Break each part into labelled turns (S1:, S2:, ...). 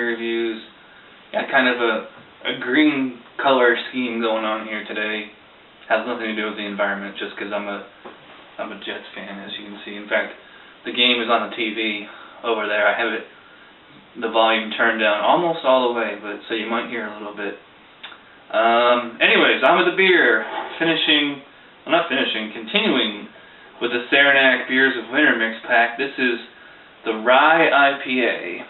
S1: beer reviews. Got kind of a green color scheme going on here today. Has nothing to do with the environment, just because I'm a Jets fan, as you can see. In fact, the game is on the TV over there. I have the volume turned down almost all the way, but so you might hear a little bit. Anyways, on with the beer. Continuing with the Saranac Beers of Winter Mix Pack. This is the Rye IPA.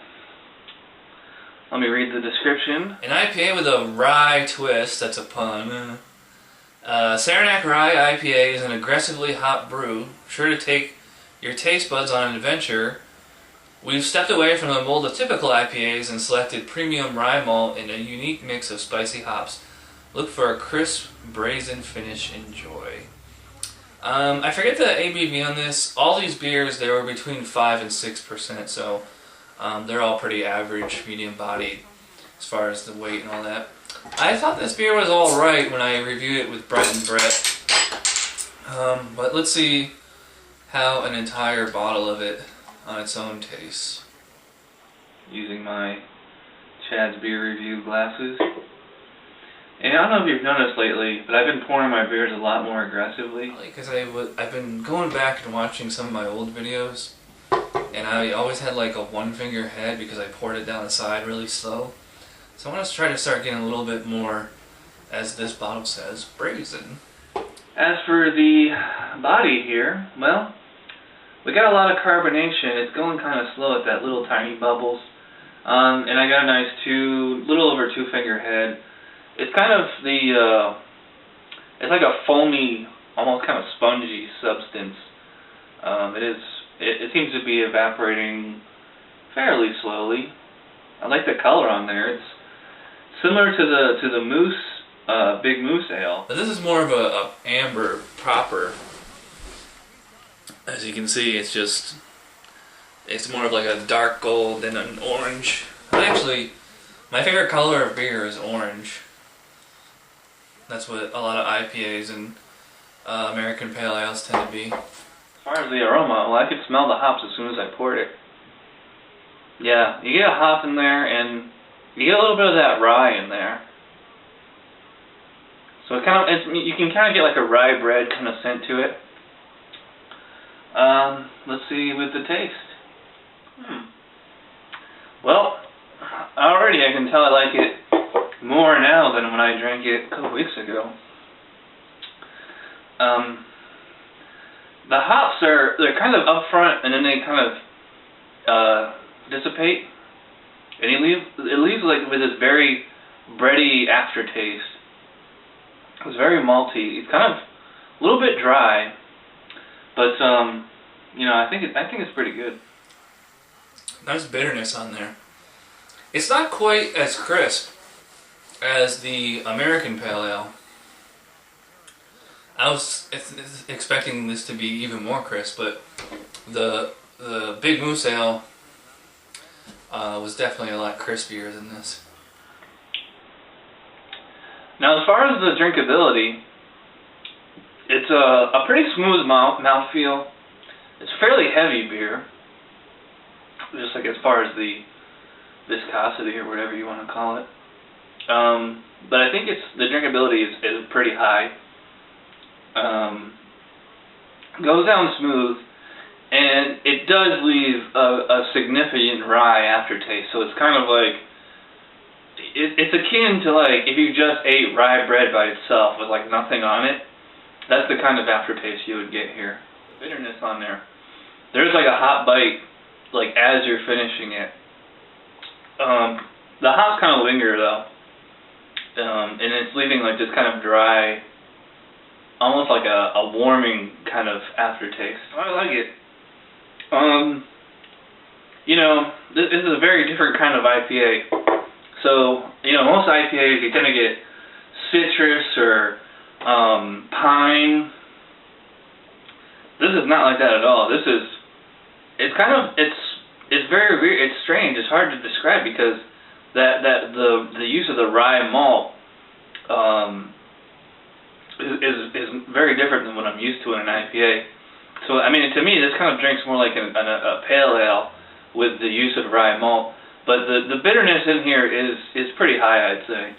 S1: Let me read the description.
S2: An IPA with a rye twist, that's a pun. Saranac Rye IPA is an aggressively hot brew, sure to take your taste buds on an adventure. We've stepped away from the mold of typical IPAs and selected premium rye malt in a unique mix of spicy hops. Look for a crisp, brazen finish. Enjoy. I forget the ABV on this. All these beers, they were between 5 and 6%, so they're all pretty average, medium-bodied as far as the weight and all that. I thought this beer was alright when I reviewed it with Brett and Brett. But let's see how an entire bottle of it on its own tastes.
S1: Using my Chad's beer review glasses. And I don't know if you've noticed lately, but I've been pouring my beers a lot more aggressively.
S2: Because I've been going back and watching some of my old videos, and I always had like a one-finger head because I poured it down the side really slow. So I want to try to start getting a little bit more, as this bottle says, brazen.
S1: As for the body here, well, we got a lot of carbonation. It's going kind of slow at that little tiny bubbles. And I got a nice little over 2-finger head. It's kind of it's like a foamy, almost kind of spongy substance. It seems to be evaporating fairly slowly. I like the color on there. It's similar to the Moose, Big Moose Ale.
S2: But this is more of a amber proper. As you can see, it's more of like a dark gold than an orange. Actually, my favorite color of beer is orange. That's what a lot of IPAs and American Pale Ales tend to be.
S1: As far as the aroma, well, I could smell the hops as soon as I poured it. Yeah, you get a hop in there, and you get a little bit of that rye in there. So you can kind of get like a rye bread kind of scent to it. Let's see with the taste. Well, already I can tell I like it more now than when I drank it a couple weeks ago. The hops they're kind of up front, and then they kind of dissipate, and it leaves like with this very bready aftertaste. It's very malty. It's kind of a little bit dry, but you know, I think it's pretty good.
S2: Nice bitterness on there. It's not quite as crisp as the American Pale Ale. I was expecting this to be even more crisp, but the Big Moose Ale was definitely a lot crispier than this.
S1: Now, as far as the drinkability, it's a pretty smooth mouthfeel. It's a fairly heavy beer, just like as far as the viscosity or whatever you want to call it. But I think the drinkability is pretty high. Goes down smooth, and it does leave a significant rye aftertaste. So it's kind of like it's akin to like if you just ate rye bread by itself with like nothing on it. That's the kind of aftertaste you would get here. The bitterness on there. There's like a hot bite, like as you're finishing it. The hops kind of linger though, and it's leaving like this kind of dry, almost like a warming kind of aftertaste. I like it. You know, this is a very different kind of IPA. So, you know, most IPAs you tend to get citrus or pine. This is not like that at all. It's very weird. It's strange. It's hard to describe because the use of the rye malt is very different than what I'm used to in an IPA. So I mean, to me, this kind of drinks more like a pale ale with the use of rye malt. But the bitterness in here is pretty high, I'd say.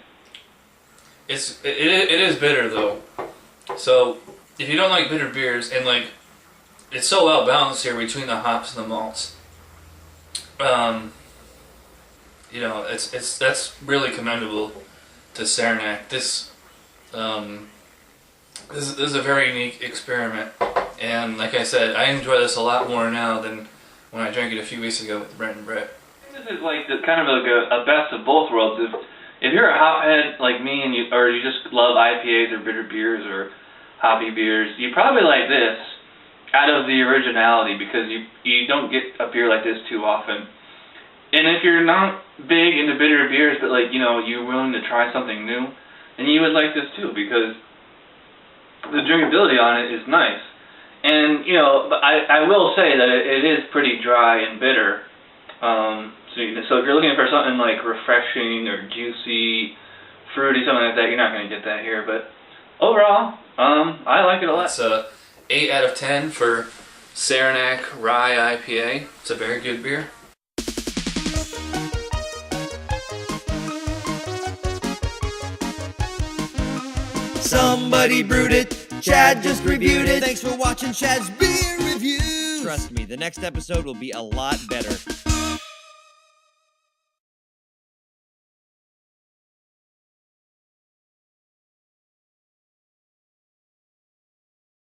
S2: It is bitter though. So if you don't like bitter beers, and like it's so well balanced here between the hops and the malts, you know, that's really commendable to Saranac. This is a very unique experiment, and like I said, I enjoy this a lot more now than when I drank it a few weeks ago with Brent and Brett.
S1: This is like kind of like a best of both worlds. If you're a hophead like me, and you just love IPAs or bitter beers or hoppy beers, you probably like this out of the originality, because you don't get a beer like this too often. And if you're not big into bitter beers, but like, you know, you're willing to try something new, then you would like this too, because the drinkability on it is nice. And, you know, I will say that it is pretty dry and bitter. So if you're looking for something like refreshing or juicy, fruity, something like that, you're not going to get that here. But overall, I like it a lot.
S2: It's a 8 out of 10 for Saranac Rye IPA. It's a very good beer.
S3: Somebody brewed it, Chad just reviewed it. Thanks for watching Chad's Beer Review. Trust me, the next episode will be a lot better.